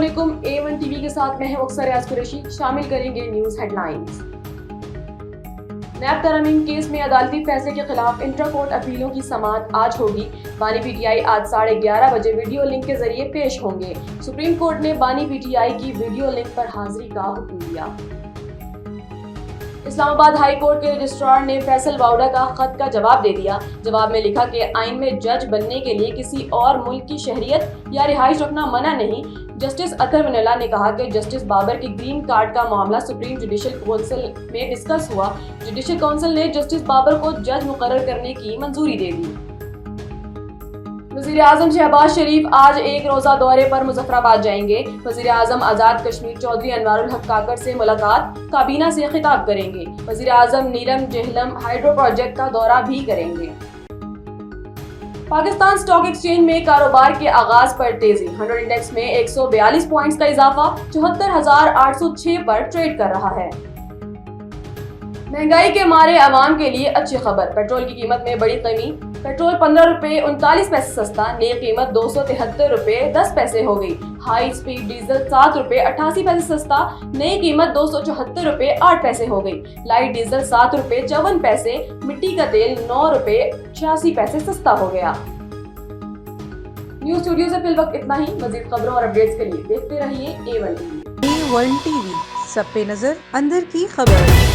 अस्सलामुअलैकुम। A1 TV के साथ मैं हूं अक्सर रियाज कुरैशी। शामिल करेंगे न्यूज हेडलाइंस। नैब तरमीम केस में अदालती फैसले के खिलाफ इंट्रा कोर्ट अपीलों की समाअत आज होगी। बानी पीटीआई आज 11:30 बजे वीडियो लिंक के जरिए पेश होंगे। सुप्रीम कोर्ट ने बानी पीटीआई की वीडियो लिंक पर हाजिरी का हुक्म दिया। इस्लामाबाद हाई कोर्ट के रजिस्ट्रार ने फैसल वाउडा का खत का जवाब दे दिया। जवाब में लिखा कि आइन में जज बनने के लिए किसी और मुल्क की शहरियत या रिहाइश रखना मना नहीं। जस्टिस अतर वनीला ने कहा कि जस्टिस बाबर की ग्रीन कार्ड का मामला सुप्रीम जुडिशल काउंसिल में डिस्कस हुआ। जुडिशल काउंसिल ने जस्टिस बाबर को जज मुकर्रर करने की मंजूरी दे दी। वज़ीर-ए-आज़म शहबाज शरीफ आज एक रोज़ा दौरे पर मुजफ्फराबाद जाएंगे। वज़ीर-ए-आज़म आज़ाद कश्मीर चौधरी अनवारुल हक काकड़ से मुलाकात, काबीना से खिताब करेंगे। वज़ीर-ए-आज़म नीलम जेहलम हाइड्रो प्रोजेक्ट का दौरा भी करेंगे। पाकिस्तान स्टॉक एक्सचेंज में कारोबार के आगाज पर तेजी। 100 इंडेक्स में 142 पॉइंट्स का इजाफा 74,806 पर ट्रेड कर रहा है। महंगाई के मारे आवाम के लिए अच्छी खबर। पेट्रोल की कीमत में बड़ी कमी। पेट्रोल 15 रुपए 39 पैसे सस्ता, नई कीमत 273 रुपए 10 पैसे हो गई। हाई स्पीड डीजल 7 रुपए 88 पैसे सस्ता, नई कीमत 274 रुपए 8 पैसे हो गई। लाइट डीजल 7 रुपए 54 पैसे, मिट्टी का तेल 9 रुपए 86 पैसे सस्ता हो गया। न्यूज स्टूडियो से फिल वक्त इतना ही। मजीद खबरों और अपडेट्स के लिए देखते रहिए A1 टीवी। A1 टीवी, सब पे नजर, अंदर की खबर।